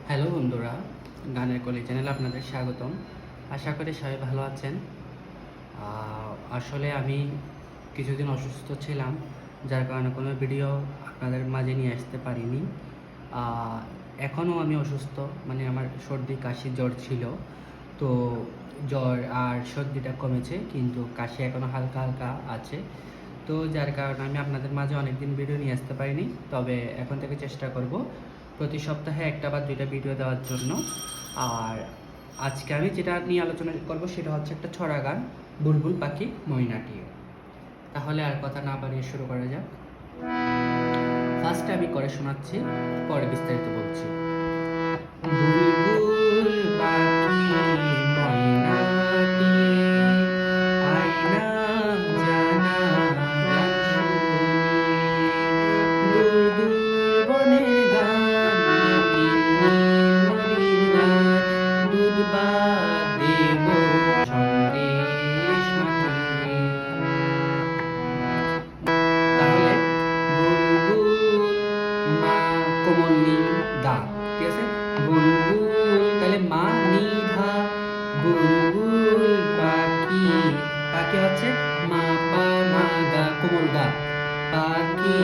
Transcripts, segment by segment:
Hello বন্ধুরা, গানের কলি চ্যানেলে আপনাদের স্বাগতম। আশা করি সবাই ভালো আছেন। আসলে আমি কিছুদিন অসুস্থ ছিলাম, যার কারণে কোনো ভিডিও আপনাদের মাঝে নিয়ে আসতে পারিনি। এখনও আমি অসুস্থ, মানে আমার সর্দি কাশি জ্বর ছিল। তো জ্বর আর সর্দিটা কমেছে, কিন্তু কাশি এখনও হালকা হালকা আছে। তো যার কারণে আমি আপনাদের মাঝে অনেকদিন ভিডিও নিয়ে আসতে পারিনি। তবে এখন থেকে চেষ্টা করব প্রতি সপ্তাহে একটা বা দুইটা ভিডিও দেওয়ার জন্য। আর আজকে আমি যেটা নিয়ে আলোচনা করব সেটা হচ্ছে একটা ছড়া গান, বুলবুল পাখি ময়নাটি। তাহলে আর কথা না বাড়িয়ে শুরু করা যাক। ফার্স্টে আমি করে শোনাচ্ছি, পরে বিস্তারিত বলছি। বুলবুল পাখি ময়নাটি, আয়না জানা গান শুনি, দূর দূর বনের গান, নীল নীল নদীর গান, দুধ বা দেব সন্দেশ মাখিয়ে। তাহলে বুলবুল মা কোমল নীল দা, ঠিক আছে? বুলবুল তাহলে মা নি ধা, বুলবুল পাখি, পাখি হচ্ছে মা পা মা গা কোমল গা, পাখি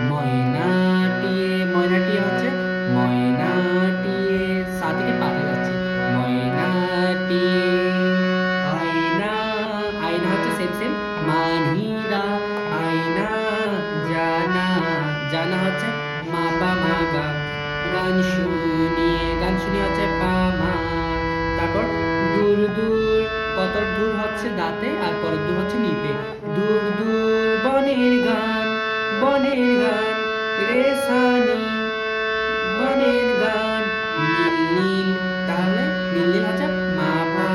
ময়নাটিয়ে, ময়নাটিয়ে হচ্ছে ময়নাটিয়ে, সা থেকে পাতে যাচ্ছে, ময়নাটিয়ে। আয়না, আয়না হচ্ছে সেম সেম মানিদা, আয়না জানা, জানা হচ্ছে মা পা মা গা, গান শুনিয়ে, গান শুনিয়ে হচ্ছে পা মা। তারপর দূর দূর, কত দূর হচ্ছে দাঁতে, আর পরের দূর হচ্ছে নিতে, দূর দূর বনের গান, বনের গান রে সানি, বনের গান নীল নীল, তাহলে নীল নীল হচ্ছে মা পা,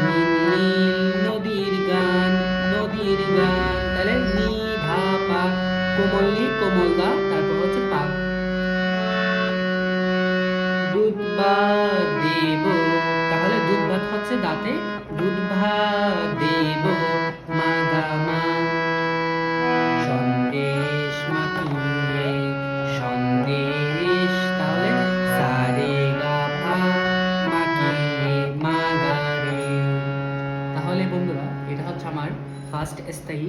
নীল নীল নদীর গান, নদীর গান তাহলে নি ধা পা, কোমল নি কোমল গা, তারপর হচ্ছে পা। দুধ বা দেব, তাহলে দুধ ভাত হচ্ছে দাঁতে, দুধ ভাত দেব মা গা মা, সন্দেশ মাখিয়ে, সন্দেশ তাহলে সারে গা পা, মাখিয়ে মা গা রে। তাহলে বন্ধুরা, এটা হচ্ছে আমার ফার্স্ট স্থায়ী।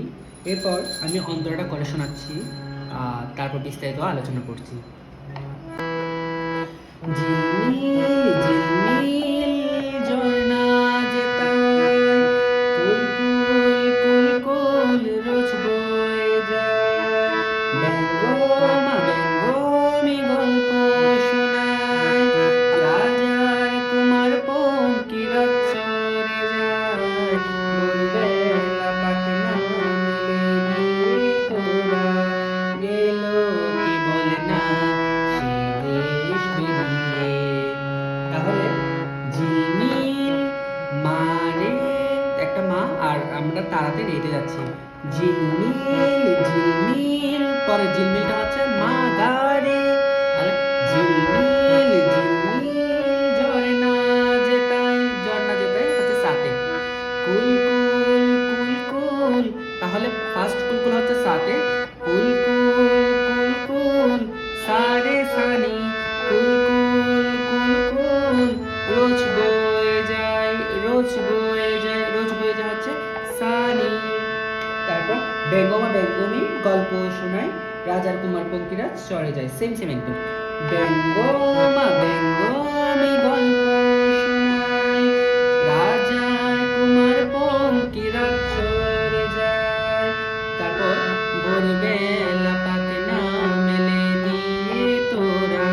এরপর আমি অন্তরটা করে শোনাচ্ছি, তারপর বিস্তারিত আলোচনা করছি। ঝিলমিল ঝিলমিল ঝর্ণা যেতায়, কুলকুল কুলকুল রোজ বয়ে যায়, ব্যঙ্গমা ব্যঙ্গমি গল্প শোনায়, রাজার কুমার পঙ্কিরা চরে যায়, ভোরবেলা পাখনা মেলে দিয়ে তোরা, গেল কি বলে না সে দেশ বেরিয়ে। তাহলে ঝিলমিল মারে, একটা মা আর আমরা তারাতে রেটে যাচ্ছি, ঝিলমিল ঝিলমিল, পরে ঝিলমিলটা হচ্ছে মা গারে, তাহলে ঝিলমিল ঝিলমিল ঝর্ণা যেতায়, ঝর্ণা যেতায় হচ্ছে সাথে, কুলকুল কুলকুল, তাহলে ফার্স্ট কুলকুল হচ্ছে সাথে, কুলকুল কুলকুল সারে সানি, কুলকুল কুলকুল রোজ বয়ে যায়, রোজ বয়ে যায়, রোজ বয়ে যায় হচ্ছে সানি। তারপর ব্যঙ্গমা ব্যঙ্গমি গল্প শোনায়, রাজার কুমার পঙ্কিরাজ চরে যায়, সেম সেম একদম, ব্যঙ্গমা ব্যঙ্গমি গল্প শোনায়, রাজার কুমার পঙ্কিরাজ চরে যায়। তারপর ভোরবেলা পাখনা মেলে দিয়ে তোরা,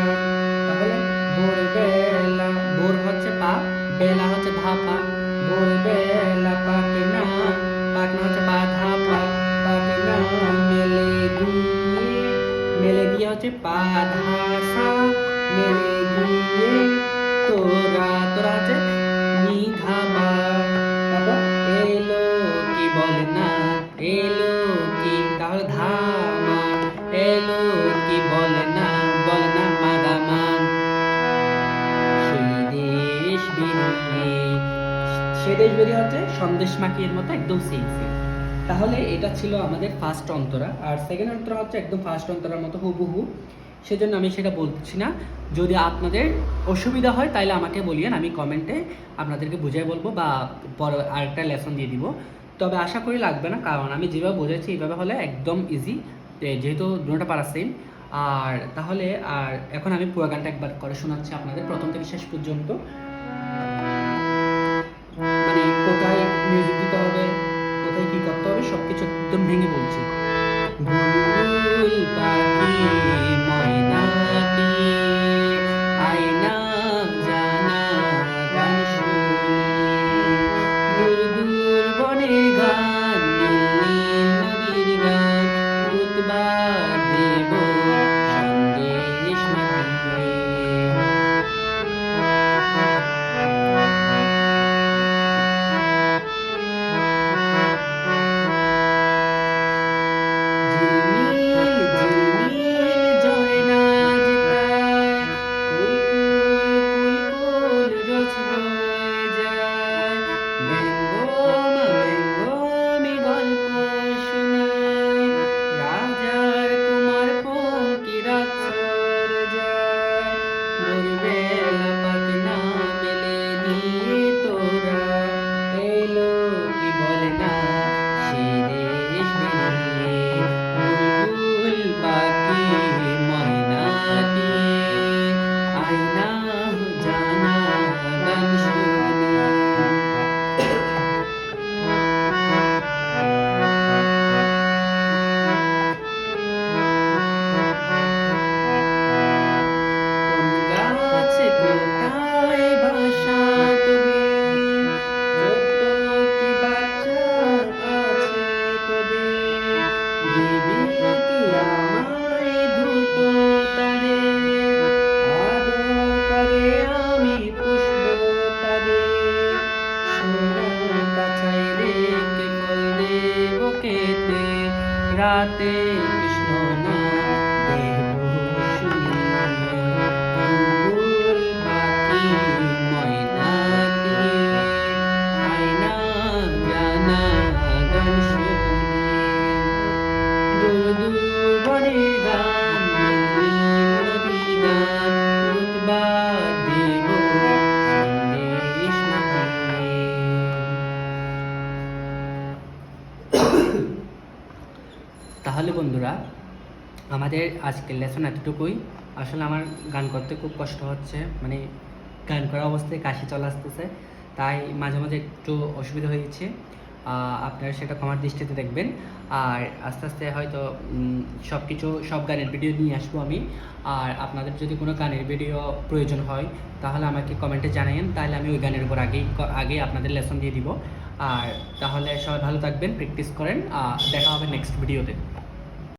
তাহলে ভোরবেলা, ভোর হচ্ছে পা, বেলা হচ্ছে ধা পা, ভোরবেলা পাখনা, পাখনা হচ্ছে পা ধা পা, পাখনা মেলে দিয়ে, মেলে দিয়ে হচ্ছে পা ধা সা, মেলে দিয়ে তোরা, তোরা হচ্ছে নি ধা বা। তারপর এলো কি বলে না, এলো কি, তাহলে ধা মা, এলো কি বলে না, বলে না মা গা মা, সেই দেশ বেরিয়ে, সে দেশ বেরিয়ে হচ্ছে সন্দেশ মাখিয়ের মতো একদম সেম সেম। তাহলে এটা ছিল আমাদের ফার্স্ট অন্তরা, আর সেকেন্ড অন্তরা হচ্ছে একদম ফার্স্ট অন্তরার মতো হুবহু। সেজন্য আমি সেটা বলছি না। যদি আপনাদের অসুবিধা হয় তাহলে আমাকে বলিয়েন, আমি কমেন্টে আপনাদেরকে বুঝিয়ে বলবো বা পরে আরেকটা লেসন দিয়ে দিব। তবে আশা করি লাগবে না, কারণ আমি যেভাবে বোঝাচ্ছি এইভাবে হলে একদম ইজি, যেহেতু দুটোটা পারা সেম। আর তাহলে এখন আমি পুরো গানটা একবার করে শোনাচ্ছি আপনাদের প্রথম থেকে শেষ পর্যন্ত, মানে কোথায় মিউজিক দিতে হবে, কোথায় কি করতে হবে সব কিছু একদম ভেঙে বলছি। বুলবুল পাখি ময়নাটি আয়না জানা গান শুনি, দূর দূর বনের গান, নীল নীল নদীর গান, উতবার দেব সন্দেশ মাতিয়ে। ঝিলমিল ঝিলমিল ঝরনা যেতায়, কুলকুল কুলকুল রোজ বয়ে যায়, ব্যঙ্গমা ব্যঙ্গমী গল্প শোনায়, রাজার কুমার পঙ্কিরা চলে যায়, ভোরবেলা পাখনা মেলে নিয়ে তোরা এলো কি বলে না সে দেশ বেরিয়ে। বুলবুল পাখি ময়নাটি আয়না জানা গান শুনি। কোন গাছে কোথায় বাসা তোদের, ছোট্ট কি বাচ্চা আছে তোদের, দিবি কি আমায় দুটো তাদের, আদর করে আমি পুষবো তাদের, সোনার কাছায় রেখে ফল দেবো খেতে, রাতে কৃষ্ণ নাম দেবো শুনিয়ে। বুলবুল পাখি ময়নাটি আয়না জানা গান শুনি, দূর দূর বনের গান, নীল নীল নদী গান, উতবার দেব সন্দেশ মাতিয়ে। তাহলে বন্ধুরা, আমাদের আজকের লেসন এতটুকুই। আসলে আমার গান করতে খুব কষ্ট হচ্ছে, মানে গান করা অবস্থায় কাশি চলে আসতেছে, তাই মাঝে মাঝে একটু অসুবিধা হয়েছে। আপনারা সেটা ক্ষমার দৃষ্টিতে দেখবেন। আর আস্তে আস্তে হয়তো সব গানের ভিডিও নিয়ে আসবো আমি। আর আপনাদের যদি কোনো গানের ভিডিও প্রয়োজন হয় তাহলে আমাকে কমেন্টে জানাবেন, তাহলে আমি ওই গানের উপর আগেই আপনাদের লেসন দিয়ে দিব। আর তাহলে সবাই ভালো থাকবেন, প্র্যাকটিস করেন, দেখা হবে নেক্সট ভিডিওতে।